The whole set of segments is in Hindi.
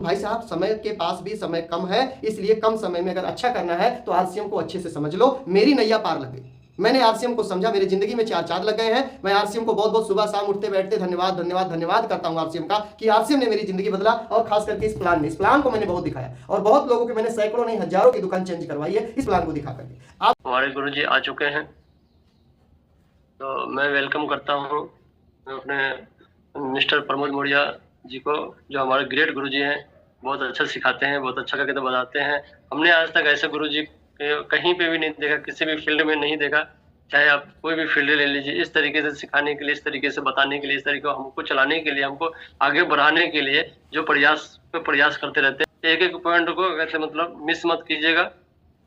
भाई साहब समय के पास भी समय कम है, इसलिए कम समय में अगर अच्छा करना है तो आरसीएम को अच्छे से समझ लो। मेरी नैया पार लग गई, मैंने आरसीएम को समझा, मेरी जिंदगी में चार चांद लग गए हैं। मैं आरसीएम को बहुत बहुत सुबह शाम उठते बैठते धन्यवाद धन्यवाद धन्यवाद करता हूं आरसीएम का, कि आरसीएम ने मेरी जिंदगी बदला। और खास करके इस प्लान को मैंने बहुत दिखाया, और बहुत लोगों के मैंने सैकड़ों नहीं हजारों की दुकान चेंज करवाई है इस प्लान को दिखा करके। आप हमारे गुरु जी आ चुके हैं, तो मैं वेलकम करता हूँ अपने मिस्टर प्रमोद मौर्य जी को, जो हमारे ग्रेट गुरु जी हैं। बहुत अच्छा सिखाते हैं, बहुत अच्छा करके तो बताते हैं। हमने आज तक ऐसे गुरु जी कहीं पे भी नहीं देखा, किसी भी फील्ड में नहीं देखा। चाहे आप कोई भी फील्ड ले लीजिए, इस तरीके से सिखाने के लिए, इस तरीके से बताने के लिए, इस तरीके हमको चलाने के लिए, हमको आगे बढ़ाने के लिए जो प्रयास करते रहते हैं। एक एक पॉइंट को वैसे मतलब मिस मत कीजिएगा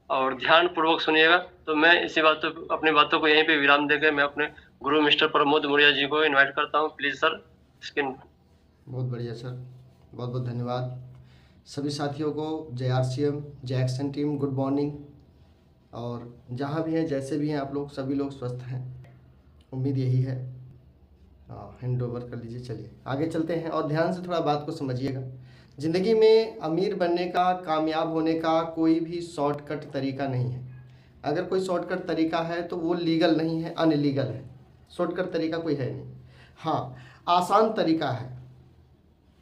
और ध्यान पूर्वक सुनिएगा। तो मैं इसी अपनी बातों को यहीं पे विराम देकर मैं अपने गुरु मिस्टर प्रमोद मौर्य जी को इनवाइट करता हूँ। Please sir screen. बहुत बढ़िया सर, बहुत बहुत धन्यवाद। सभी साथियों को जय आरसीएम, जय एक्शन टीम, गुड मॉर्निंग। और जहाँ भी हैं, जैसे भी हैं आप लोग, सभी लोग स्वस्थ हैं, उम्मीद यही है। हैंड ओवर कर लीजिए। चलिए आगे चलते हैं और ध्यान से थोड़ा बात को समझिएगा। ज़िंदगी में अमीर बनने का, कामयाब होने का कोई भी शॉर्टकट तरीका नहीं है। अगर कोई शॉर्टकट तरीका है तो वो लीगल नहीं है, अनलीगल है। शॉर्टकट तरीका कोई है नहीं। हाँ, आसान तरीका है,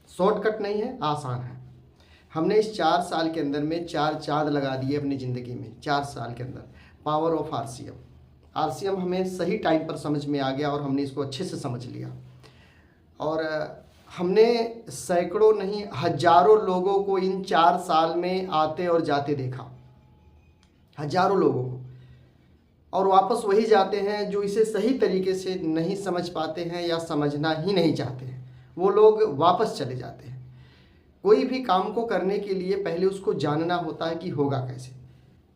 शॉर्टकट नहीं है, आसान है। हमने इस 4 साल के अंदर में 4 चांद लगा दिए अपनी ज़िंदगी में। 4 साल के अंदर पावर ऑफ आरसीएम हमें सही टाइम पर समझ में आ गया और हमने इसको अच्छे से समझ लिया। और हमने सैकड़ों नहीं हजारों लोगों को इन 4 साल में आते और जाते देखा, हजारों लोगों को। और वापस वही जाते हैं जो इसे सही तरीके से नहीं समझ पाते हैं या समझना ही नहीं चाहते हैं, वो लोग वापस चले जाते हैं। कोई भी काम को करने के लिए पहले उसको जानना होता है कि होगा कैसे।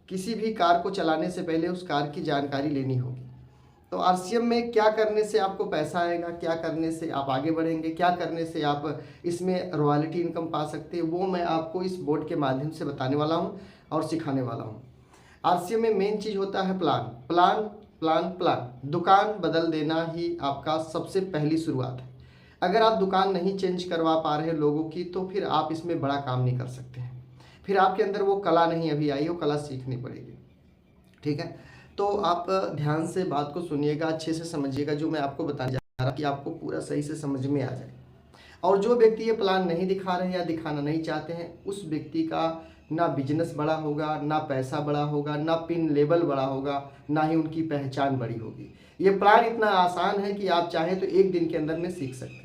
किसी भी कार को चलाने से पहले उस कार की जानकारी लेनी होगी। तो आरसीएम में क्या करने से आपको पैसा आएगा, क्या करने से आप आगे बढ़ेंगे, क्या करने से आप इसमें रॉयल्टी इनकम पा सकते हैं, वो मैं आपको इस बोर्ड के माध्यम से बताने वाला हूँ और सिखाने वाला हूँ। आरसीएम में मेन चीज़ होता है प्लान प्लान प्लान प्लान। दुकान बदल देना ही आपका सबसे पहली शुरुआत है। अगर आप दुकान नहीं चेंज करवा पा रहे लोगों की, तो फिर आप इसमें बड़ा काम नहीं कर सकते हैं। फिर आपके अंदर वो कला नहीं अभी आई, वो कला सीखनी पड़ेगी। ठीक है, तो आप ध्यान से बात को सुनिएगा, अच्छे से समझिएगा। जो मैं आपको बताने जा रहा कि आपको पूरा सही से समझ में आ जाए। और जो व्यक्ति ये प्लान नहीं दिखा रहे या दिखाना नहीं चाहते हैं, उस व्यक्ति का ना बिजनेस बड़ा होगा, ना पैसा बड़ा होगा, ना पिन लेवल बड़ा होगा, ना ही उनकी पहचान बड़ी होगी। ये प्लान इतना आसान है कि आप चाहें तो एक दिन के अंदर में सीख सकते हैं।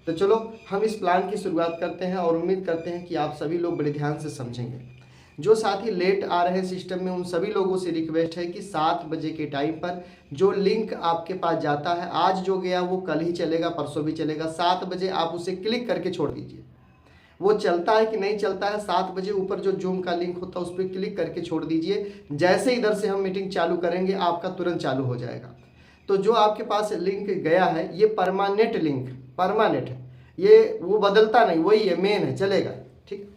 तो चलो हम इस प्लान की शुरुआत करते हैं और उम्मीद करते हैं कि आप सभी लोग बड़े ध्यान से समझेंगे। जो साथी लेट आ रहे हैं सिस्टम में, उन सभी लोगों से रिक्वेस्ट है कि 7 बजे के टाइम पर जो लिंक आपके पास जाता है, आज जो गया वो कल ही चलेगा, परसों भी चलेगा, 7 बजे आप उसे क्लिक करके छोड़ दीजिए। वो चलता है कि नहीं चलता है, 7 बजे ऊपर जो जूम का लिंक होता है उस पर क्लिक करके छोड़ दीजिए। जैसे इधर से हम मीटिंग चालू करेंगे आपका तुरंत चालू हो जाएगा। तो जो आपके पास लिंक गया है ये परमानेंट लिंक, परमानेंट है, ये वो बदलता नहीं, वही है, मेन है, चलेगा। ठीक,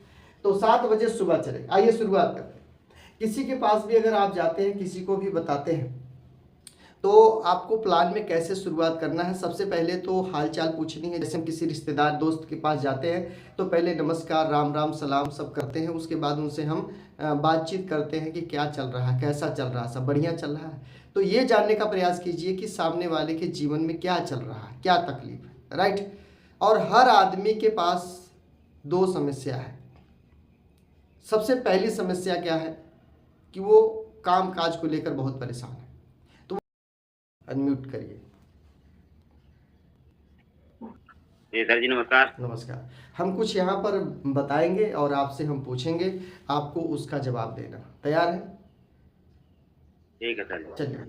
तो 7 बजे सुबह चलेगा। आइए शुरुआत करते हैं। किसी के पास भी अगर आप जाते हैं, किसी को भी बताते हैं, तो आपको प्लान में कैसे शुरुआत करना है। सबसे पहले तो हालचाल पूछनी है। जैसे हम किसी रिश्तेदार दोस्त के पास जाते हैं तो पहले नमस्कार, राम राम, सलाम सब करते हैं। उसके बाद उनसे हम बातचीत करते हैं कि क्या चल रहा है, कैसा चल रहा है, सब बढ़िया चल रहा है। तो ये जानने का प्रयास कीजिए कि सामने वाले के जीवन में क्या चल रहा है, क्या तकलीफ है, राइट। और हर आदमी के पास 2 समस्या है। सबसे पहली समस्या क्या है कि वो काम काज को लेकर बहुत परेशान है। तो अनम्यूट करिए। जी सर जी, नमस्कार। नमस्कार। हम कुछ यहाँ पर बताएंगे और आपसे हम पूछेंगे, आपको उसका जवाब देना। तैयार है? ठीक है सर। चलिए,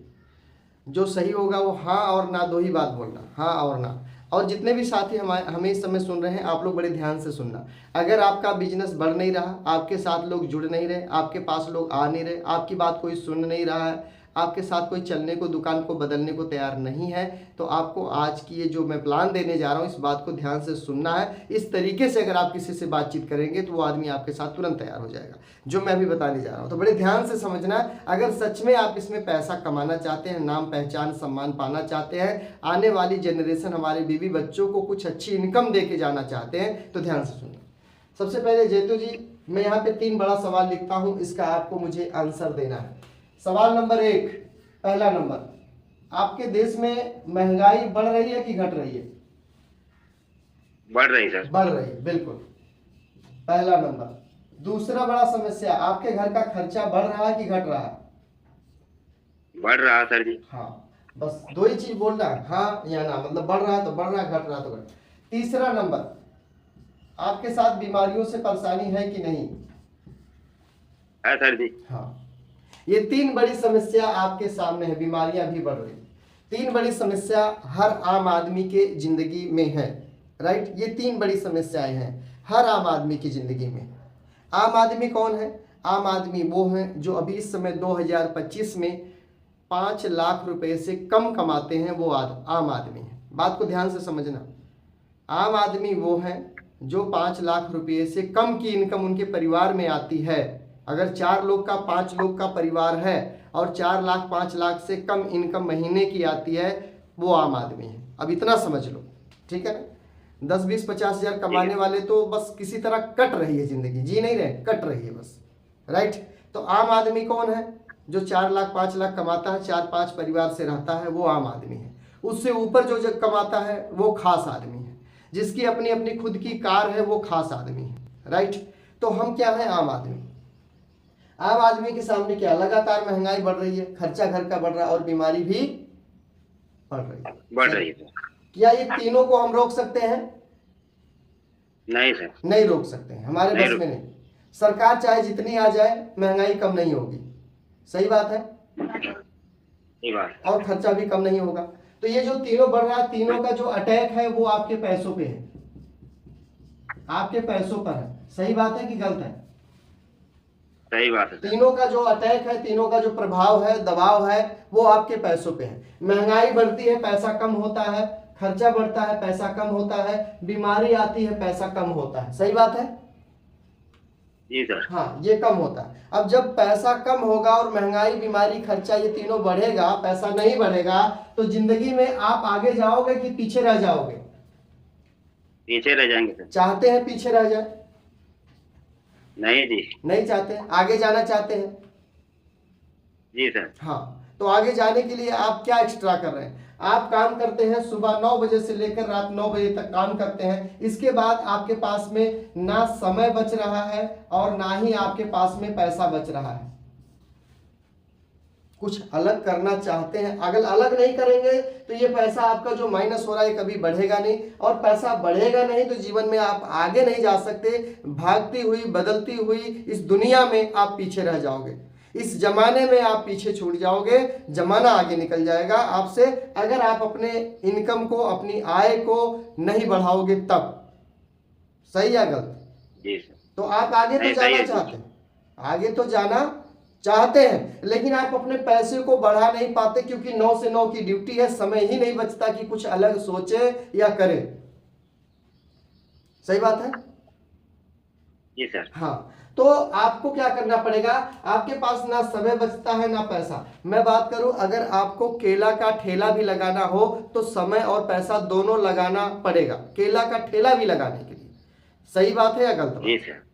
जो सही होगा वो हाँ और ना 2 ही बात बोलना, हाँ और ना। और जितने भी साथी हमें इस समय सुन रहे हैं, आप लोग बड़े ध्यान से सुनना। अगर आपका बिजनेस बढ़ नहीं रहा, आपके साथ लोग जुड़ नहीं रहे, आपके पास लोग आ नहीं रहे, आपकी बात कोई सुन नहीं रहा है, आपके साथ कोई चलने को, दुकान को बदलने को तैयार नहीं है, तो आपको आज की ये जो मैं प्लान देने जा रहा हूँ, इस बात को ध्यान से सुनना है। इस तरीके से अगर आप किसी से बातचीत करेंगे तो वो आदमी आपके साथ तुरंत तैयार हो जाएगा, जो मैं अभी बताने जा रहा हूँ। तो बड़े ध्यान से समझना है। अगर सच में आप इसमें पैसा कमाना चाहते हैं, नाम पहचान सम्मान पाना चाहते हैं, आने वाली जनरेशन, हमारे बीवी बच्चों को कुछ अच्छी इनकम दे के जाना चाहते हैं, तो ध्यान से सुनना। सबसे पहले जेतू जी, मैं यहाँ पे 3 बड़ा सवाल लिखता हूँ, इसका आपको मुझे आंसर देना है। सवाल नंबर 1, पहला नंबर, आपके देश में महंगाई बढ़ रही है कि घट रही है? बढ़ रही सर। बढ़ रही है, बिल्कुल, पहला नंबर। दूसरा बड़ा समस्या, आपके घर का खर्चा बढ़ रहा है कि घट रहा है? बढ़ रहा सर जी। हाँ, बस 2 ही चीज बोलना है, हाँ या ना, मतलब बढ़ रहा है तो बढ़ रहा है, घट रहा है तो घट। तीसरा नंबर, आपके साथ बीमारियों से परेशानी है कि नहीं? है सर जी। हाँ, ये 3 बड़ी समस्या आपके सामने है, बीमारियां भी बढ़ रही। 3 बड़ी समस्या हर आम आदमी के जिंदगी में है, राइट? ये 3 बड़ी समस्याएं हैं हर आम आदमी की जिंदगी में। आम आदमी कौन है? आम आदमी वो हैं जो अभी इस समय 2025 में 5 लाख रुपए से कम कमाते हैं, वो आम आदमी है। बात को ध्यान से समझना, आम आदमी वो हैं जो 5 लाख रुपए से कम की इनकम उनके परिवार में आती है। अगर 4 लोग का 5 लोग का परिवार है और 4 लाख 5 लाख से कम इनकम महीने की आती है, वो आम आदमी है। अब इतना समझ लो, ठीक है? 10, 20, 50 हजार कमाने वाले तो बस किसी तरह कट रही है जिंदगी, जी नहीं रहे, कट रही है बस, राइट? तो आम आदमी कौन है? जो 4 लाख 5 लाख कमाता है, 4-5 परिवार से रहता है, वो आम आदमी है। उससे ऊपर जो जब कमाता है वो खास आदमी है, जिसकी अपनी अपनी खुद की कार है, वो खास आदमी है, राइट? तो हम क्या है? आम आदमी। आम आदमी के सामने क्या? लगातार महंगाई बढ़ रही है, खर्चा घर का बढ़ रहा है और बीमारी भी बढ़ रही है। क्या ये तीनों को हम रोक सकते हैं? नहीं सर, नहीं रोक सकते हैं, हमारे बस में नहीं। सरकार चाहे जितनी आ जाए, महंगाई कम नहीं होगी, सही बात है? सही बात। और खर्चा भी कम नहीं होगा। तो ये जो तीनों बढ़ रहा है, तीनों का जो अटैक है वो आपके पैसों पे है, आपके पैसों पर है। सही बात है कि गलत है? सही बात है। तीनों का जो अटैक है, तीनों का जो प्रभाव है, दबाव है, वो आपके पैसों पे है। महंगाई बढ़ती है, पैसा कम होता है, खर्चा बढ़ता है, पैसा कम होता है, बीमारी आती है, पैसा कम होता है। सही बात है? जी सर। हाँ, ये कम होता है। अब जब पैसा कम होगा और महंगाई, बीमारी, खर्चा ये तीनों बढ़ेगा, पैसा नहीं बढ़ेगा, तो जिंदगी में आप आगे जाओगे कि पीछे रह जाओगे? पीछे रह जाएंगे सर। चाहते हैं पीछे रह जाए? नहीं जी। नहीं चाहते हैं, आगे जाना चाहते हैं? जी सर। हाँ, तो आगे जाने के लिए आप क्या एक्स्ट्रा कर रहे हैं? आप काम करते हैं, सुबह 9 बजे से लेकर रात 9 बजे तक काम करते हैं। इसके बाद आपके पास में ना समय बच रहा है और ना ही आपके पास में पैसा बच रहा है। कुछ अलग करना चाहते हैं, अगर अलग नहीं करेंगे तो ये पैसा आपका जो माइनस हो रहा है कभी बढ़ेगा नहीं, और पैसा बढ़ेगा नहीं तो जीवन में आप आगे नहीं जा सकते। भागती हुई, बदलती हुई इस दुनिया में आप पीछे रह जाओगे, इस जमाने में आप पीछे छूट जाओगे, जमाना आगे निकल जाएगा आपसे, अगर आप अपने इनकम को, अपनी आय को नहीं बढ़ाओगे तब। सही या गलत? जी सर। तो आप आगे तो जाना चाहते हैं, आगे तो जाना चाहते हैं, लेकिन आप अपने पैसे को बढ़ा नहीं पाते, क्योंकि 9 से 9 की ड्यूटी है, समय ही नहीं बचता कि कुछ अलग सोचे या करे। सही बात है? जी सर। हाँ, तो आपको क्या करना पड़ेगा? आपके पास ना समय बचता है ना पैसा। मैं बात करूं, अगर आपको केला का ठेला भी लगाना हो तो समय और पैसा दोनों लगाना पड़ेगा, केला का ठेला भी लगाने के लिए। सही बात है या गलत बात? जी सर।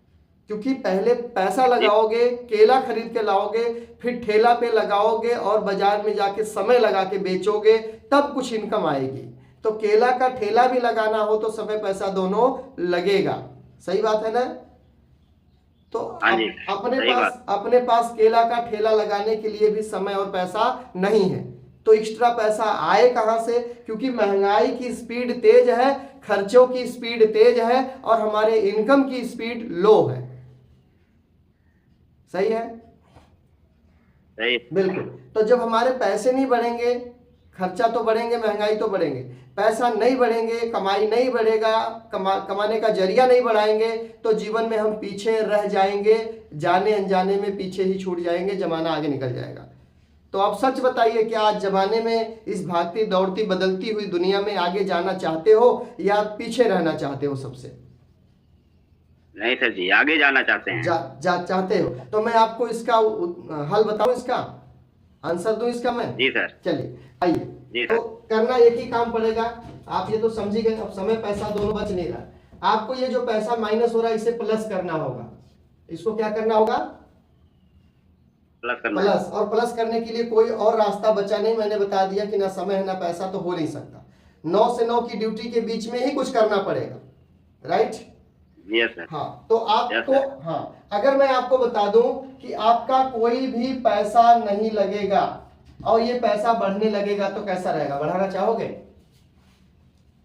क्योंकि पहले पैसा लगाओगे, केला खरीद के लाओगे, फिर ठेला पे लगाओगे और बाजार में जाके समय लगा के बेचोगे, तब कुछ इनकम आएगी। तो केला का ठेला भी लगाना हो तो समय पैसा दोनों लगेगा। सही बात है ना? तो अपने पास केला का ठेला लगाने के लिए भी समय और पैसा नहीं है, तो एक्स्ट्रा पैसा आए कहां से? क्योंकि महंगाई की स्पीड तेज है, खर्चों की स्पीड तेज है और हमारे इनकम की स्पीड लो है। सही है? सही। बिल्कुल। तो जब हमारे पैसे नहीं बढ़ेंगे, खर्चा तो बढ़ेंगे, महंगाई तो बढ़ेंगे, पैसा नहीं बढ़ेंगे, कमाई नहीं बढ़ेगा, कमाने का जरिया नहीं बढ़ाएंगे, तो जीवन में हम पीछे रह जाएंगे, जाने अनजाने में पीछे ही छूट जाएंगे, जमाना आगे निकल जाएगा। तो आप सच बताइए, क्या आज जमाने में, इस भागती दौड़ती बदलती हुई दुनिया में आगे जाना चाहते हो या पीछे रहना चाहते हो सबसे? नहीं सर जी, आगे जाना चाहते हैं। चाहते हो। तो मैं आपको इसका हल बताऊं, इसका आंसर दूं इसका मैं? जी सर। चलिए आइए। तो करना एक ही काम पड़ेगा, आप ये तो समझ गए। अब समय पैसा दोनों बच नहीं रहा, आपको ये जो पैसा माइनस हो रहा है इसे प्लस करना होगा। इसको क्या करना होगा? प्लस। और प्लस करने के लिए कोई और रास्ता बचा नहीं, मैंने बता दिया कि ना समय है ना पैसा, तो हो नहीं सकता। 9 से 9 की ड्यूटी के बीच में ही कुछ करना पड़ेगा, राइट? Yes sir. हाँ, तो आपको हाँ, अगर मैं आपको बता दूं कि आपका कोई भी पैसा नहीं लगेगा और ये पैसा बढ़ने लगेगा तो कैसा रहेगा? बढ़ाना चाहोगे?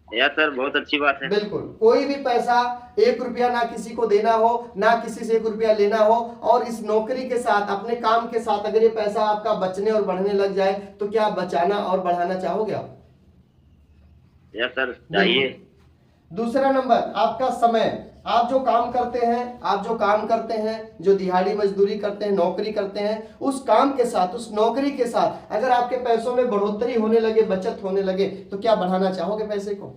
यस सर, बहुत अच्छी बात है। बिल्कुल। कोई भी पैसा 1 रुपया ना किसी को देना हो, ना किसी से 1 रुपया लेना हो, और इस नौकरी के साथ, अपने काम के साथ अगर ये पैसा आपका बचने और बढ़ने लग जाए तो क्या बचाना और बढ़ाना चाहोगे आप? यस सर, चाहिए। दूसरा नंबर, आपका समय। आप जो काम करते हैं, जो दिहाड़ी मजदूरी करते हैं, नौकरी करते हैं, उस काम के साथ, उस नौकरी के साथ अगर आपके पैसों में बढ़ोतरी होने लगे, बचत होने लगे, तो क्या बढ़ाना चाहोगे पैसे को?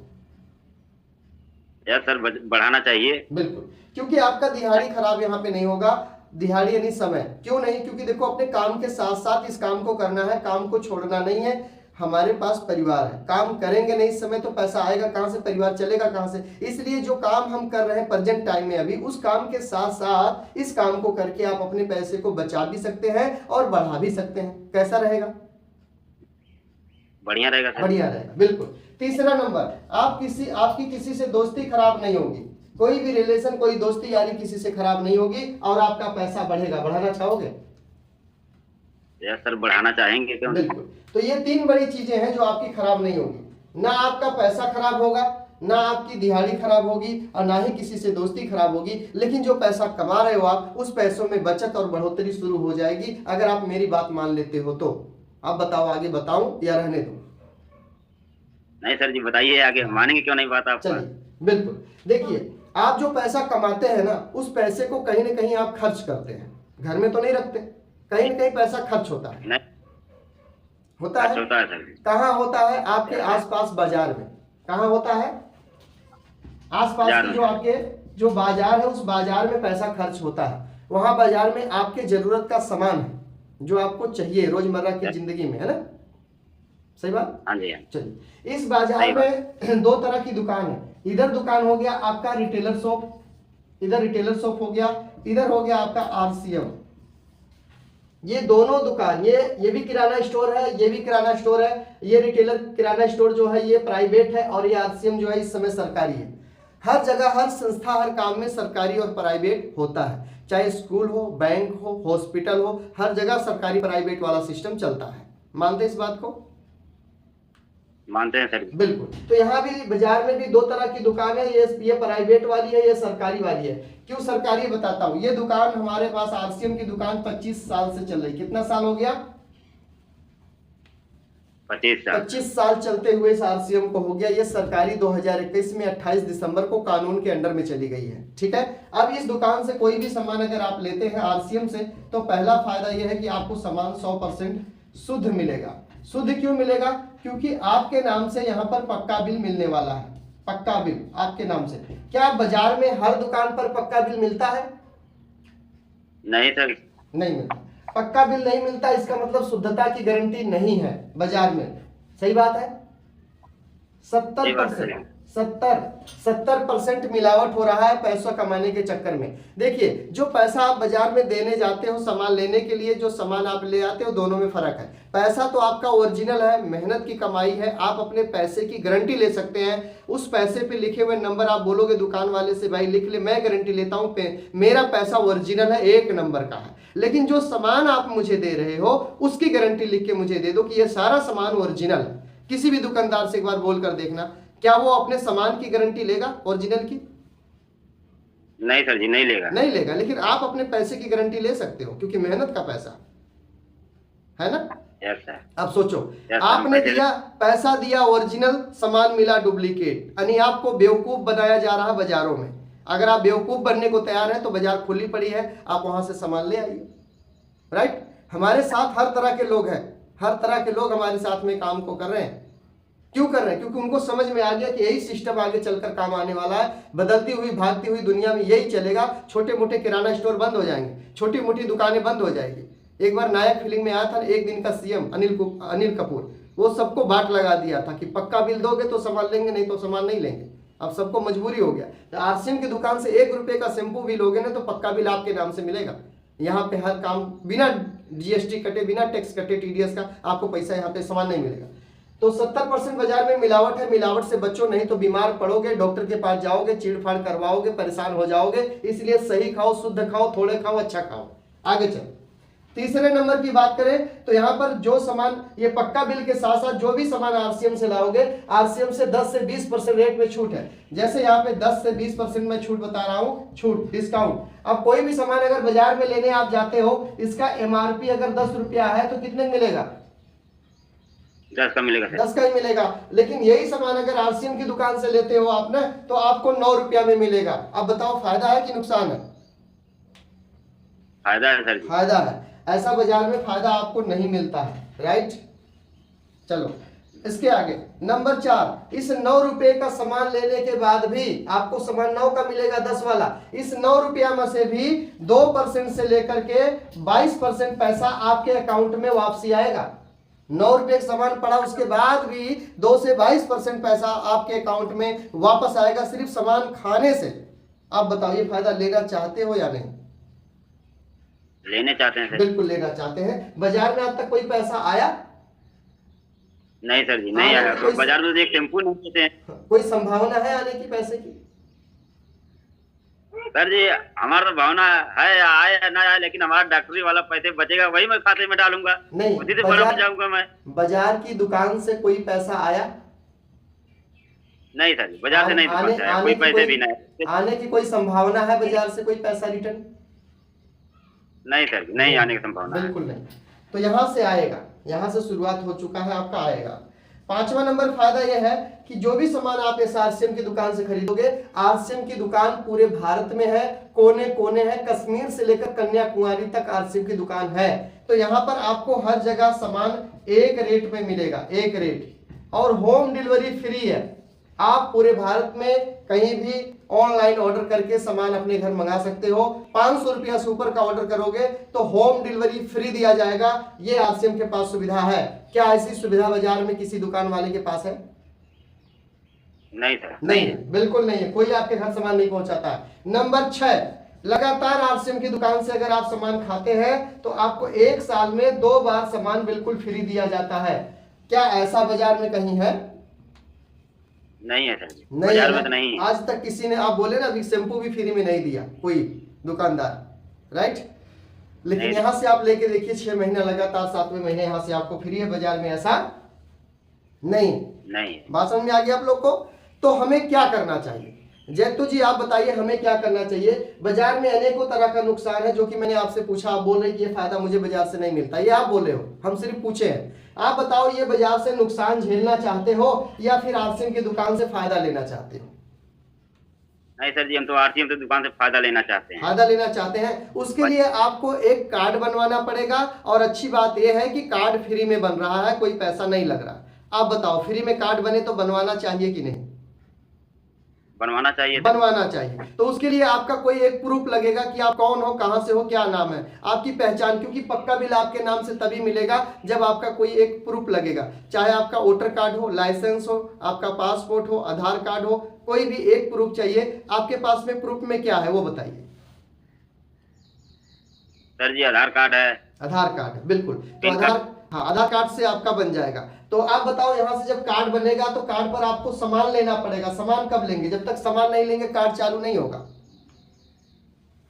यस सर, बढ़ाना चाहिए। बिल्कुल, क्योंकि आपका दिहाड़ी खराब यहाँ पे नहीं होगा। दिहाड़ी यानी समय। क्यों नहीं? क्योंकि देखो, अपने काम के साथ साथ इस काम को करना है, काम को छोड़ना नहीं है। हमारे पास परिवार है, काम करेंगे नहीं इस समय तो पैसा आएगा कहां से, परिवार चलेगा कहां से? इसलिए जो काम हम कर रहे हैं प्रेजेंट टाइम में अभी, उस काम के साथ साथ इस काम को करके आप अपने पैसे को बचा भी सकते हैं और बढ़ा भी सकते हैं। कैसा रहेगा? बढ़िया रहेगा सर। बढ़िया रहेगा, बिल्कुल। तीसरा नंबर, आपकी किसी से दोस्ती खराब नहीं होगी। कोई भी रिलेशन, कोई दोस्ती यारी किसी से खराब नहीं होगी और आपका पैसा बढ़ेगा। बढ़ाना चाहोगे? यस सर, बढ़ाना चाहेंगे, क्यों नहीं? बिल्कुल। तो ये 3 बड़ी चीजें हैं जो आपकी खराब नहीं होगी। ना आपका पैसा खराब होगा, ना आपकी दिहाड़ी खराब होगी, और ना ही किसी से दोस्ती खराब होगी। लेकिन जो पैसा कमा रहे हो आप, उस पैसों में बचत और बढ़ोतरी शुरू हो जाएगी अगर आप मेरी बात मान लेते हो तो। आप बताओ, आगे बताऊं या रहने दो? नहीं सर जी, बताइए आगे, मानेंगे क्यों नहीं बात आपका। चलिए, बिल्कुल। देखिए, आप जो पैसा कमाते हैं ना, उस पैसे को कहीं ना कहीं आप खर्च करते हैं। घर में तो नहीं रखते, कहीं ना कहीं पैसा खर्च होता है। नहीं, होता है सर। कहाँ होता है? आपके आसपास बाजार में। कहाँ होता है? आसपास की जो आपके जो बाजार है, उस बाजार में पैसा खर्च होता है। वहां बाजार में आपके जरूरत का सामान है जो आपको चाहिए रोजमर्रा की जिंदगी में, है ना? सही बात? हाँ जी। चलिए, इस बाजार में 2 तरह की दुकान है। इधर दुकान हो गया आपका रिटेलर शॉप, इधर रिटेलर शॉप हो गया, इधर हो गया आपका आरसीएम। ये दोनों दुकान, ये भी किराना स्टोर है, ये भी किराना स्टोर है। ये रिटेलर किराना स्टोर जो है ये प्राइवेट है, और ये आरसीएम जो है इस समय सरकारी है। हर जगह, हर संस्था, हर काम में सरकारी और प्राइवेट होता है। चाहे स्कूल हो, बैंक हो, हॉस्पिटल हो, हर जगह सरकारी प्राइवेट वाला सिस्टम चलता है। मानते हैं इस बात को? मानते हैं सर। बिल्कुल। तो यहाँ भी बाजार में भी 2 तरह की दुकान है, ये प्राइवेट वाली है, ये सरकारी वाली है। क्यों सरकारी बताता हूँ। ये दुकान हमारे पास आरसीएम की दुकान 25 साल से चल रही। कितना साल हो गया? 25 साल चलते हुए इस आरसीएम को हो गया। ये सरकारी 2021 में 28 दिसंबर को कानून के अंडर में चली गई है, ठीक है। अब इस दुकान से कोई भी सामान अगर आप लेते हैं आरसीएम से, तो पहला फायदा यह है कि आपको सामान 100% शुद्ध मिलेगा। शुद्ध क्यों मिलेगा? क्योंकि आपके नाम से यहाँ पर पक्का बिल मिलने वाला है। पक्का बिल आपके नाम से। क्या बाजार में हर दुकान पर पक्का बिल मिलता है? नहीं सर, नहीं मिलता। पक्का बिल नहीं मिलता, इसका मतलब शुद्धता की गारंटी नहीं है बाजार में। सही बात है? 70% मिलावट हो रहा है पैसा कमाने के चक्कर में। देखिए, जो पैसा आप बाजार में देने जाते हो सामान लेने के लिए, जो सामान आप ले आते हो, दोनों में फर्क है। पैसा तो आपका ओरिजिनल है, मेहनत की कमाई है, आप अपने पैसे की गारंटी ले सकते हैं। उस पैसे पे लिखे हुए नंबर आप बोलोगे दुकान वाले से, भाई लिख ले, मैं गारंटी लेता हूँ, मेरा पैसा ओरिजिनल है, 1 नंबर का है। लेकिन जो सामान आप मुझे दे रहे हो उसकी गारंटी लिख के मुझे दे दो कि ये सारा सामान ओरिजिनल है। किसी भी दुकानदार से एक बार बोल कर देखना, क्या वो अपने सामान की गारंटी लेगा ओरिजिनल की? नहीं सर जी, नहीं लेगा। नहीं लेगा। लेकिन आप अपने पैसे की गारंटी ले सकते हो, क्योंकि मेहनत का पैसा है ना। Yes sir. अब सोचो, आपने दिया, पैसा दिया ओरिजिनल, सामान मिला डुप्लीकेट, यानी आपको बेवकूफ बनाया जा रहा है बाजारों में। अगर आप बेवकूफ बनने को तैयार हैं तो बाजार खुली पड़ी है, आप वहां से सामान ले आइए। राइट? हमारे साथ हर तरह के लोग हैं, हर तरह के लोग हमारे साथ में काम को कर रहे हैं। क्यों कर रहे हैं? क्योंकि उनको समझ में आ गया कि यही सिस्टम आगे चलकर काम आने वाला है। बदलती हुई भागती हुई दुनिया में यही चलेगा। छोटे मोटे किराना स्टोर बंद हो जाएंगे, छोटी मोटी दुकानें बंद हो जाएगी। एक बार नायक फिल्म में आया था, एक दिन का सीएम अनिल कपूर, वो सबको बाट लगा दिया था कि पक्का बिल दोगे तो सामान लेंगे, नहीं तो सामान नहीं लेंगे। अब सबको मजबूरी हो गया। तो आरसीएम की दुकान से 1 रुपये का शैम्पू भी लोगे ना तो पक्का बिल आपके नाम से मिलेगा। यहाँ पे हर काम बिना जीएसटी कटे, बिना टैक्स कटे, टीडीएस का आपको पैसा यहाँ पे सामान नहीं मिलेगा। तो 70% बाजार में मिलावट है, मिलावट से बचो, नहीं तो बीमार पड़ोगे, डॉक्टर के पास जाओगे, चीड़-फाड़ करवाओगे, परेशान हो जाओगे। इसलिए सही खाओ, शुद्ध खाओ, थोड़े खाओ, अच्छा खाओ। आगे चलो, तीसरे नंबर की बात करें तो यहाँ पर जो सामान, ये पक्का बिल के साथ साथ जो भी सामान आरसीएम से लाओगे, आरसीएम से 10 से 20% रेट में छूट है। जैसे यहाँ पे 10 से 20% में छूट बता रहा हूँ, छूट, डिस्काउंट। अब कोई भी सामान अगर बाजार में लेने आप जाते हो, इसका एमआरपी अगर 10 रुपया है तो कितने मिलेगा? 10 का मिलेगा सर। 10 का ही मिलेगा। लेकिन यही सामान अगर आरसीएम की दुकान से लेते हो आप ना, तो आपको 9 रुपया में मिलेगा। अब बताओ फायदा है कि नुकसान है? फायदा है सर जी। फायदा है। ऐसा बाजार में फायदा आपको नहीं मिलता है, राइट। चलो इसके आगे नंबर 4, इस 9 रुपए का सामान लेने के बाद भी आपको सामान 9 का मिलेगा, 10 वाला। इस 9 रुपया में से भी 2% से लेकर के 22% पैसा आपके अकाउंट में वापसी आएगा। 9 रुपए का सामान पड़ा, उसके बाद भी 2 से 22% पैसा आपके अकाउंट में वापस आएगा सिर्फ सामान खाने से। आप बताओ ये फायदा लेना चाहते हो या नहीं? लेने चाहते हैं सर। बिल्कुल लेना चाहते हैं। बाजार में आज तक कोई पैसा आया? नहीं सर जी, नहीं आया। तो बाजार में एक टेम्पू नहीं देते हैं। कोई संभावना है आने की पैसे की? सर जी हमारा भावना है, आए या ना आए, लेकिन हमारा डॉक्टरी वाला पैसे बचेगा वही मैं खाते में डालूंगा, नहीं, उसी से बराबर जाऊंगा मैं। बाजार की दुकान से कोई पैसा आया? नहीं सर जी, बाजार से नहीं पहुंचा, कोई पैसे भी नहीं। आने की कोई संभावना है बाजार से कोई पैसा रिटर्न? नहीं सर, नहीं आने की संभावना। बिल्कुल नहीं। तो यहाँ से आएगा, यहाँ से शुरुआत हो चुका है, आपका आएगा। 5वां नंबर फायदा यह है कि जो भी सामान आप इस आरसीएम की दुकान से खरीदोगे, आरसीएम की दुकान पूरे भारत में है, कोने कोने है, कश्मीर से लेकर कन्याकुमारी तक आरसीएम की दुकान है। तो यहाँ पर आपको हर जगह सामान एक रेट में मिलेगा, एक रेट, और होम डिलीवरी फ्री है। आप पूरे भारत में कहीं भी ऑनलाइन ऑर्डर करके सामान अपने घर मंगा सकते हो। 500 रुपया से ऊपर का ऑर्डर करोगे तो होम डिलीवरी फ्री दिया जाएगा। ये आरसीएम के पास सुविधा है। क्या ऐसी सुविधा बाजार में किसी दुकान वाले के पास है? नहीं सर, नहीं है, बिल्कुल नहीं है। कोई आपके घर सामान नहीं पहुंचाता है। नंबर 6, लगातार आरसीएम की दुकान से अगर आप सामान खाते हैं तो आपको 1 साल में 2 बार सामान बिल्कुल फ्री दिया जाता है। क्या ऐसा बाजार में कहीं है? नहीं है सर जी, नहीं बाजार है में तो नहीं है। आज तक किसी ने, आप बोले ना अभी शैम्पू भी फ्री में नहीं दिया कोई दुकानदार, राइट। लेकिन यहाँ से आप लेके देखिए 6 महीना लगातार, 7वें महीने यहाँ से आपको फ्री है। बाजार में ऐसा नहीं। बात समझ में आ गई आप लोग को? तो हमें क्या करना चाहिए? जैतू जी आप बताइए हमें क्या करना चाहिए? बाजार में अनेकों तरह का नुकसान है, जो कि मैंने आपसे पूछा, आप बोल रहे कि ये फायदा मुझे बाजार से नहीं मिलता, ये आप बोले हो, हम सिर्फ पूछे हैं। आप बताओ ये बाजार से नुकसान झेलना चाहते हो या फिर आरसीएम की दुकान से फायदा लेना चाहते हो? नहीं सर जी, हम तो आरसीएम की दुकान से फायदा लेना चाहते हैं। फायदा लेना चाहते हैं। उसके लिए आपको एक कार्ड बनवाना पड़ेगा, और अच्छी बात यह है कि कार्ड फ्री में बन रहा है, कोई पैसा नहीं लग रहा। आप बताओ फ्री में कार्ड बने तो बनवाना चाहिए कि नहीं? बनवाना चाहिए। बनवाना चाहिए। तो उसके लिए आपका कोई एक प्रूफ लगेगा कि आप कौन हो, कहां से हो, क्या नाम है, आपकी पहचान। क्योंकि पक्का बिल आपके नाम से तभी मिलेगा जब आपका कोई एक प्रूफ लगेगा, चाहे आपका वोटर कार्ड हो, लाइसेंस हो, आपका पासपोर्ट हो, आधार कार्ड हो, कोई भी एक प्रूफ चाहिए। आपके पास में प्रूफ में क्या है वो बताइए। सर जी आधार कार्ड है। आधार कार्ड है, बिल्कुल। तो आधार कार्ड से आपका बन जाएगा। तो आप बताओ यहाँ से जब कार्ड बनेगा तो कार्ड पर आपको सामान लेना पड़ेगा। सामान कब लेंगे? जब तक सामान नहीं लेंगे कार्ड चालू नहीं होगा।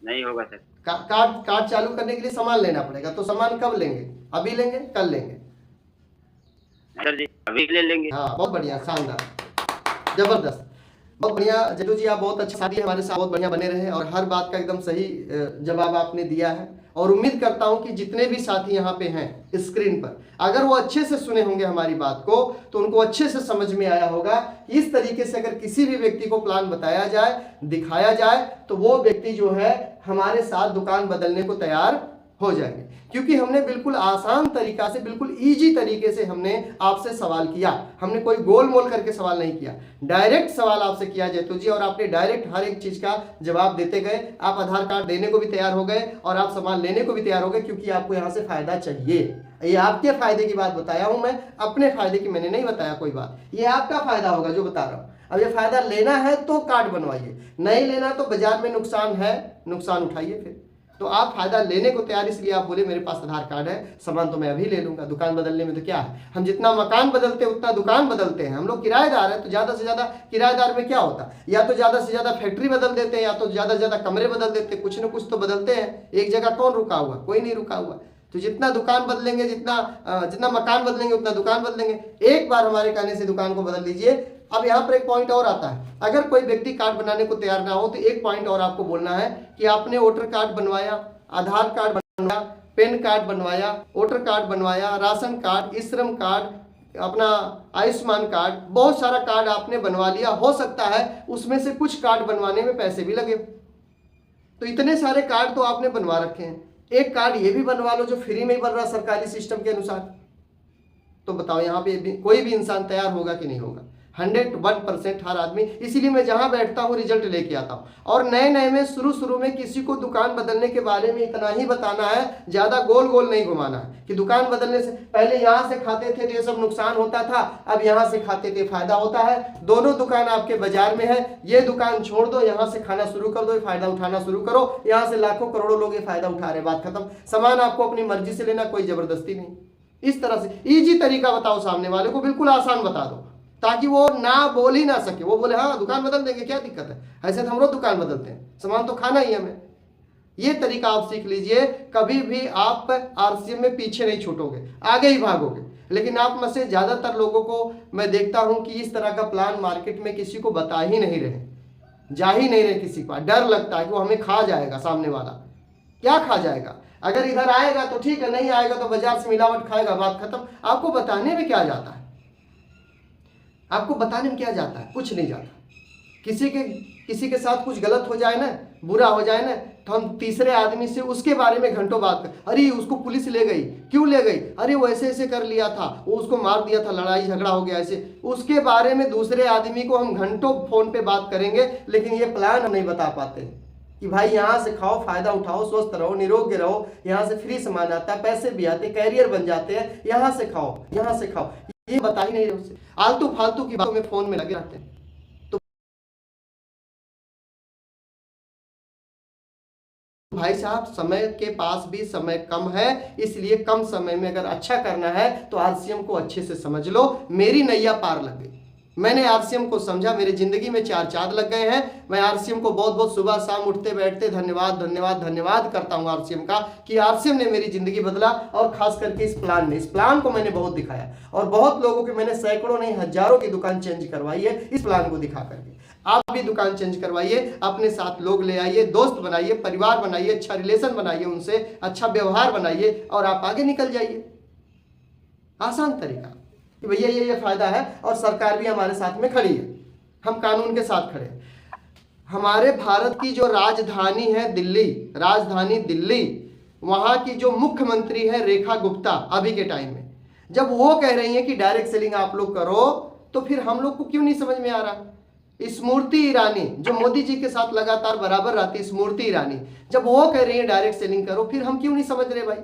नहीं होगा सर। कार्ड चालू करने के लिए सामान लेना पड़ेगा। तो सामान कब लेंगे? अभी लेंगे, कल लेंगे? सर जी अभी ले लेंगे। हाँ बहुत बढ़िया, शानदार, जबरदस्त, बहुत बढ़िया। जदू जी आप बहुत अच्छा साथी, हमारे साथ बहुत बढ़िया बने रहे, और हर बात का एकदम सही जवाब आपने दिया है। और उम्मीद करता हूं कि जितने भी साथी यहाँ पे हैं स्क्रीन पर, अगर वो अच्छे से सुने होंगे हमारी बात को तो उनको अच्छे से समझ में आया होगा। इस तरीके से अगर किसी भी व्यक्ति को प्लान बताया जाए, दिखाया जाए, तो वो व्यक्ति जो है हमारे साथ दुकान बदलने को तैयार हो जाएंगे। क्योंकि हमने बिल्कुल आसान तरीका से, बिल्कुल इजी तरीके से हमने आपसे सवाल किया। हमने कोई गोल मोल करके सवाल नहीं किया, डायरेक्ट सवाल आपसे किया जैतू जी, और आपने डायरेक्ट हर एक चीज का जवाब देते गए। आप आधार कार्ड देने को भी तैयार हो गए और आप सामान लेने को भी तैयार हो गए, क्योंकि आपको यहाँ से फायदा चाहिए। ये आपके फायदे की बात बताया हूं मैं, अपने फायदे की मैंने नहीं बताया कोई बात। ये आपका फायदा होगा जो बता रहा हूं। अब ये फायदा लेना है तो कार्ड बनवाइए, नहीं लेना तो बाजार में नुकसान है, नुकसान उठाइए। फिर तो आप फायदा लेने को तैयार, इसलिए आप बोले मेरे पास आधार कार्ड है, सामान तो मैं अभी ले लूंगा। दुकान बदलने में तो क्या है, हम जितना मकान बदलते हैं उतना दुकान बदलते हैं। हम लोग किराएदार है तो ज्यादा से ज्यादा, किराएदार में क्या होता है, या तो ज्यादा से ज्यादा फैक्ट्री बदल देते हैं, या तो ज्यादा से ज्यादा कमरे बदल देते हैं, कुछ ना कुछ तो बदलते हैं। एक जगह कौन रुका हुआ, कोई नहीं रुका हुआ। तो जितना दुकान बदलेंगे, जितना मकान बदलेंगे उतना दुकान बदलेंगे। एक बार हमारे कहने से दुकान को बदल लीजिए। अब यहाँ पर एक पॉइंट और आता है, अगर कोई व्यक्ति कार्ड बनाने को तैयार ना हो तो एक पॉइंट और आपको बोलना है कि आपने वोटर कार्ड बनवाया, आधार कार्ड बनवाया, पैन कार्ड बनवाया, वोटर कार्ड बनवाया, राशन कार्ड, श्रम कार्ड, अपना आयुष्मान कार्ड, बहुत सारा कार्ड आपने बनवा लिया। हो सकता है उसमें से कुछ कार्ड बनवाने में पैसे भी लगे, तो इतने सारे कार्ड तो आपने बनवा रखे हैं, एक कार्ड ये भी बनवा लो जो फ्री में ही बन रहा सरकारी सिस्टम के अनुसार। तो बताओ यहाँ पे कोई भी इंसान तैयार होगा कि नहीं होगा? 101% हर आदमी। इसीलिए मैं जहां बैठता हूं रिजल्ट लेके आता हूं। और नए नए में शुरू में किसी को दुकान बदलने के बारे में इतना ही बताना है, ज्यादा गोल गोल नहीं घुमाना है कि दुकान बदलने से पहले यहां से खाते थे तो ये सब नुकसान होता था, अब यहां से खाते थे फायदा होता है। दोनों दुकान आपके बाजार में है, ये दुकान छोड़ दो, यहां से खाना शुरू कर दो, ये फायदा उठाना शुरू करो। यहां से लाखों करोड़ों लोग ये फायदा उठा रहे, बात खत्म। सामान आपको अपनी मर्जी से लेना, कोई जबरदस्ती नहीं। इस तरह से इजी तरीका बताओ सामने वाले को, बिल्कुल आसान बता दो ताकि वो ना बोल ही ना सके। वो बोले हाँ दुकान बदल देंगे, क्या दिक्कत है, ऐसे तो हम लोग दुकान बदलते हैं, सामान तो खाना ही है हमें। ये तरीका आप सीख लीजिए, कभी भी आप आरसीएम में पीछे नहीं छूटोगे, आगे ही भागोगे। लेकिन आप में से ज्यादातर लोगों को मैं देखता हूं कि इस तरह का प्लान मार्केट में किसी को बता ही नहीं रहे, जा ही नहीं रहे किसी को। डर लगता है कि वो हमें खा जाएगा, सामने वाला क्या खा जाएगा। अगर इधर आएगा तो ठीक है, नहीं आएगा तो बाजार से मिलावट खाएगा, बात खत्म। आपको बताने में क्या जाता है, आपको बताने में क्या जाता है, कुछ नहीं जाता। किसी के साथ कुछ गलत हो जाए ना, बुरा हो जाए ना, तो हम तीसरे आदमी से उसके बारे में घंटों बात कर, अरे उसको पुलिस ले गई, क्यों ले गई, अरे वो ऐसे ऐसे कर लिया था, वो उसको मार दिया था, लड़ाई झगड़ा हो गया ऐसे। उसके बारे में दूसरे आदमी को हम घंटों फोन पे बात करेंगे, लेकिन ये प्लान हम नहीं बता पाते कि भाई यहाँ से खाओ, फायदा उठाओ, स्वस्थ रहो, निरोगी रहो, यहाँ से फ्री सामान आता है, पैसे भी आते, कैरियर बन जाते हैं, यहाँ से खाओ, यहाँ से खाओ। ये बता ही नहीं रहे उससे, आलतू फालतू की बातों में फोन में लगे रहते हैं। तो भाई साहब समय के पास भी समय कम है, इसलिए कम समय में अगर अच्छा करना है तो आरसीएम को अच्छे से समझ लो। मेरी नैया पार लग गई, मैंने आरसीएम को समझा, मेरी जिंदगी में 4 चांद लग गए हैं। मैं आरसीएम को बहुत बहुत सुबह शाम उठते बैठते धन्यवाद धन्यवाद धन्यवाद करता हूं आरसीएम का, कि आरसीएम ने मेरी जिंदगी बदला। और खास करके इस प्लान को मैंने बहुत दिखाया, और बहुत लोगों के मैंने सैकड़ों नहीं हजारों की दुकान चेंज करवाई है इस प्लान को दिखा करके। आप भी दुकान चेंज करवाइए, अपने साथ लोग ले आइए, दोस्त बनाइए, परिवार बनाइए, अच्छा रिलेशन बनाइए, उनसे अच्छा व्यवहार बनाइए, और आप आगे निकल जाइए। आसान तरीका कि भैया ये फायदा है, और सरकार भी हमारे साथ में खड़ी है, हम कानून के साथ खड़े हैं। हमारे भारत की जो राजधानी है दिल्ली, राजधानी दिल्ली, वहां की जो मुख्यमंत्री है रेखा गुप्ता, अभी के टाइम में जब वो कह रही है कि डायरेक्ट सेलिंग आप लोग करो, तो फिर हम लोग को क्यों नहीं समझ में आ रहा। स्मृति ईरानी जो मोदी जी के साथ लगातार बराबर रहती, स्मृति ईरानी जब वो कह रही है डायरेक्ट सेलिंग करो, फिर हम क्यों नहीं समझ रहे भाई।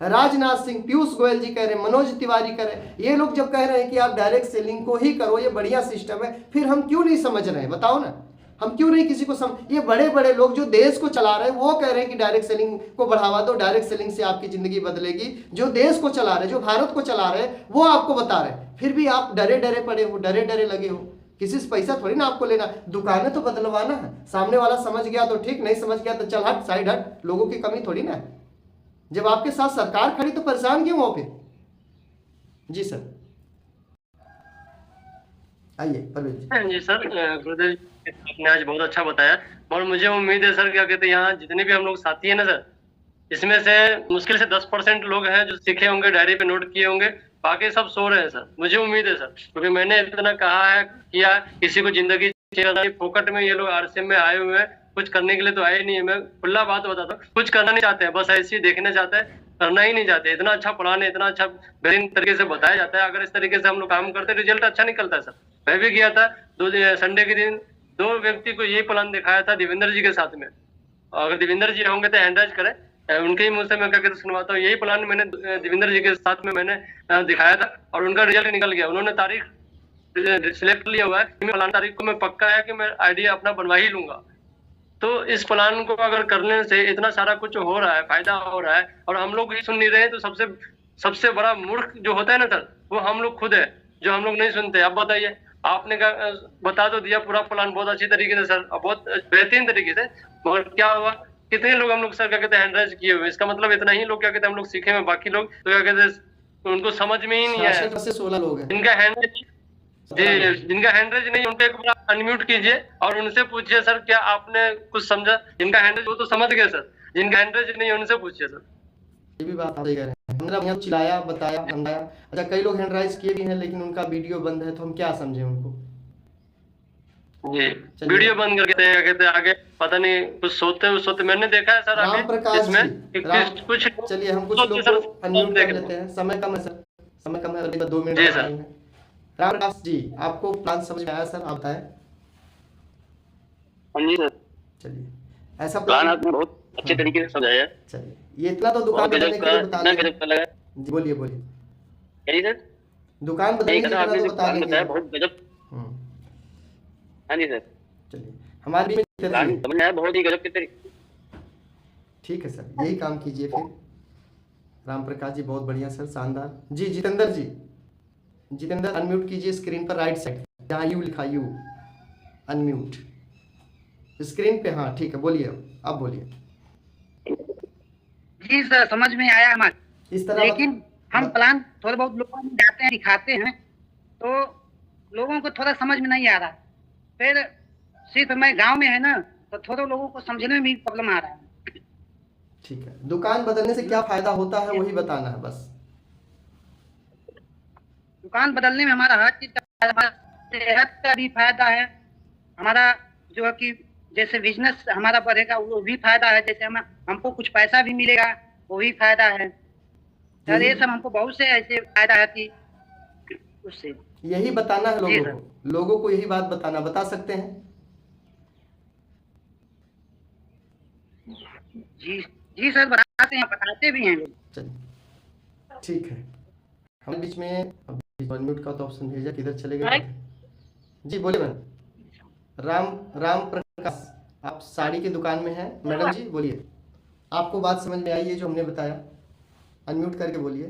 राजनाथ सिंह, पीयूष गोयल जी कह रहे हैं, मनोज तिवारी कह रहे हैं, ये लोग जब कह रहे हैं कि आप डायरेक्ट सेलिंग को ही करो, ये बढ़िया सिस्टम है, फिर हम क्यों नहीं समझ रहे हैं, बताओ ना। हम क्यों नहीं किसी को ये बड़े बड़े लोग जो देश को चला रहे हैं वो कह रहे हैं कि डायरेक्ट सेलिंग को बढ़ावा दो, डायरेक्ट सेलिंग से आपकी जिंदगी बदलेगी। जो देश को चला रहे हैं, जो भारत को चला रहे हैं, वो आपको बता रहे हैं, फिर भी आप डरे डरे पड़े हो, डरे डरे लगे हो। किसी से पैसा थोड़ी ना आपको लेना, दुकानें तो बदलवाना है। सामने वाला समझ गया तो ठीक, नहीं समझ गया तो चल हट, साइड हट, लोगों की कमी थोड़ी ना है। जब आपके साथ सरकार खड़ी तो परेशान क्यों हो फिर। जी सर, आइए परवेज जी सर, गुरुदेव आपने आज बहुत अच्छा बताया, और मुझे उम्मीद है सर, क्या कहते हैं, यहाँ जितने भी हम लोग साथी हैं ना सर, इसमें से मुश्किल से 10% लोग हैं जो सीखे होंगे, डायरी पे नोट किए होंगे, बाकी सब सो रहे हैं सर। मुझे उम्मीद है सर, क्योंकि मैंने इतना कहा है, किया, किसी को जिंदगी फोकट में ये लोग आरसीएम में आए हुए हैं, कुछ करने के लिए तो आए नहीं है। मैं खुला बात बताता हूँ, कुछ करना नहीं चाहते हैं, बस ऐसे ही देखने चाहते हैं, करना ही नहीं चाहते। इतना अच्छा प्लान है, इतना अच्छा बेहतरीन तरीके से बताया जाता है, अगर इस तरीके से हम लोग काम करते रिजल्ट अच्छा निकलता है सर। मैं भी गया था संडे के दिन, 2 व्यक्ति को ये प्लान दिखाया था देवेंद्र जी के साथ में। अगर देवेंद्र जी होंगे तो हैंड राइज करें, उनके ही मुंह से मैं क्या सुनवाता हूँ। यही प्लान मैंने देवेंद्र जी के साथ में मैंने दिखाया था, और उनका रिजल्ट निकल गया। उन्होंने तारीख सिलेक्ट लिया हुआ है कि मैं फलानी तारीख को मैं पक्का है कि मैं आइडिया अपना बनवा ही लूंगा। तो इस प्लान को अगर करने से इतना सारा कुछ हो रहा है, फायदा हो रहा है, और हम लोग ही सुन नहीं रहे, तो सबसे सबसे बड़ा मूर्ख जो होता है ना सर, वो हम लोग खुद है, जो हम लोग नहीं सुनते। अब बताइए, आपने बता तो दिया पूरा प्लान बहुत अच्छी तरीके से सर, बहुत बेहतरीन तरीके से, मगर क्या हुआ, कितने लोग हम लोग सर क्या कहते हैं हैंडराइज किए हुए, इसका मतलब इतना ही लोग क्या कहते हैं हम लोग सीखे हुए, बाकी लोग तो क्या कहते हैं उनको समझ में ही नहीं आया। 66 से 16 लोग हैं जिनका हैंड जी, जिनका हैंडरेज नहीं, उनको एक बार अनम्यूट कीजिए और उनसे पूछिए सर क्या आपने कुछ समझा। जिनका हैंडरेज वो तो समझ गए सर, जिनका हैंडरेज नहीं उनसे पूछिए सर। ये भी बात आप सही कह रहे हैं। हमने यहाँ चिल्लाया, बताया, समझाया। अच्छा, कई लोग हैंड राइज किए भी हैं लेकिन उनका वीडियो बंद है, तो हम क्या समझे उनको? जी, वीडियो बंद करके क्या कहते हैं आगे पता नहीं कुछ सोते मैंने देखा है सर आगे रामप्रकाश इसमें जी, कुछ चलिए हम कुछ लोग को अनम्यूट कर लेते हैं, समय कम है सर, समय कम है, अभी 2 मिनट जी का सर। टाइम है। रामप्रकाश जी, आपको प्लान समझ में आया सर? आप बताएं। हाँ जी सर, चलिए, ऐसा प्लान प्लान, आपने बहुत अच्छे तरीके से समझाया। चलिए ये इतना तो दुकान बहुत बदलने गजब के लिए का, बता इतना देंगे। गजब का लगा। जी बोलिए बोलिए। क्या जी सर? दुकान बदलने नहीं के कहा, लिए आपने तो जो बता प्लान देंगे। बताया बहुत गजब। हम्म, हाँ जी सर, चलिए हमारे बीच में प्लान चलिए। समझ में आया बहुत ही गजब के तरीके। ठीक है सर, यही काम कीजिए फिर। रामप्रकाश जी बहुत बढ़िया सर, शानदार। जी जितेंद्र जी, जितेंद्र अनम्यूट कीजिए स्क्रीन पर राइट साइड, जहाँ यू लिखा, यू अनम्यूट स्क्रीन पे। हाँ ठीक है, बोलिए, अब बोलिए। जी सर, समझ में आया हमारे, इस तरह लेकिन हम प्लान थोड़े बहुत लोगों में जाते हैं, दिखाते हैं, तो लोगों को थोड़ा समझ में नहीं आ रहा। फिर सिर्फ मैं गांव में है ना, तो थोड़े लोगों को समझने में भी प्रॉब्लम आ रहा है। ठीक है, दुकान बदलने से क्या फायदा होता है वही बताना है बस। दुकान बदलने में हमारा हर चीज का फायदा, हमारा सेहत का भी फायदा है, हमारा जो है कि जैसे बिजनेस हमारा बढ़ेगा वो भी फायदा है, जैसे हमको कुछ पैसा भी मिलेगा वो भी फायदा है सर। ये सब हमको बहुत से ऐसे फायदा है कि उससे यही बताना है लोगों को, लोगों को यही बात बताना, बता सकते हैं? जी जी सर, बताते हैं, बताते भी हैं लोग। चलिए ठीक है, हमारे बीच में अनम्यूट का तो ऑप्शन भेजा, किधर चले गए? जी बोलिए मैम। राम प्रकाश, आप साड़ी की दुकान में हैं मैडम जी, बोलिए। आपको बात समझ में आई है जो हमने बताया? अनम्यूट करके बोलिए।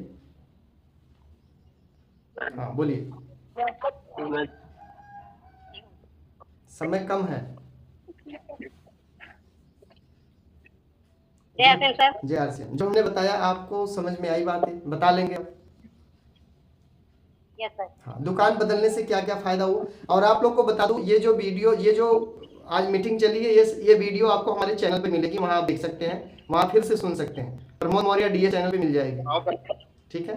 हाँ बोलिए, समय कम है। जय आरसीएम, जो हमने बताया आपको समझ में आई बातें, बता लेंगे आप? Yes sir. हाँ, दुकान बदलने से क्या क्या फायदा हुआ, और आप लोग को बता दूं, ये जो वीडियो, ये जो आज मीटिंग चली है, ये वीडियो आपको हमारे चैनल पे मिलेगी, वहां आप देख सकते हैं, वहां फिर से सुन सकते हैं, प्रमोद मौर्य डीए चैनल पे मिल जाएगी। ठीक है,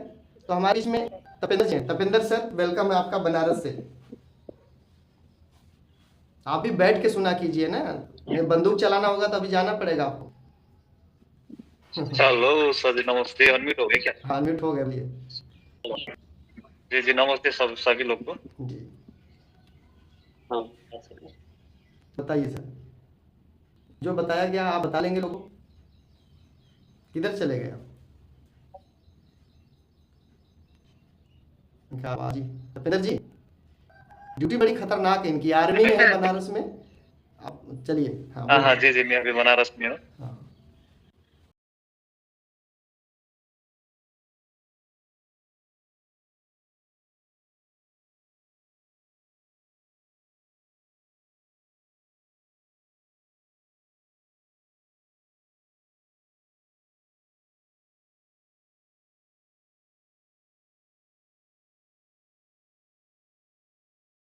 तो हमारे इसमें तपेंद्र जी हैं। तपेंद्र सर वेलकम है आपका बनारस से। आप भी बैठ के सुना कीजिए ना, बंदूक चलाना होगा तो अभी जाना पड़ेगा आपको। हेलो सर जी, नमस्ते। अनम्यूट हो गए क्या? हाँ अनम्यूट हो गया भैया। जी जी नमस्ते सभी लोग को। जी हाँ बताइए सर, जो बताया गया आप बता लेंगे लोगों को? किधर चले गए आप? क्या आवाज जी, तपेंद्र जी ड्यूटी बड़ी खतरनाक है इनकी, आर्मी में है बनारस में। आप चलिए। हाँ हाँ जी जी, मैं अभी बनारस में हूँ। हाँ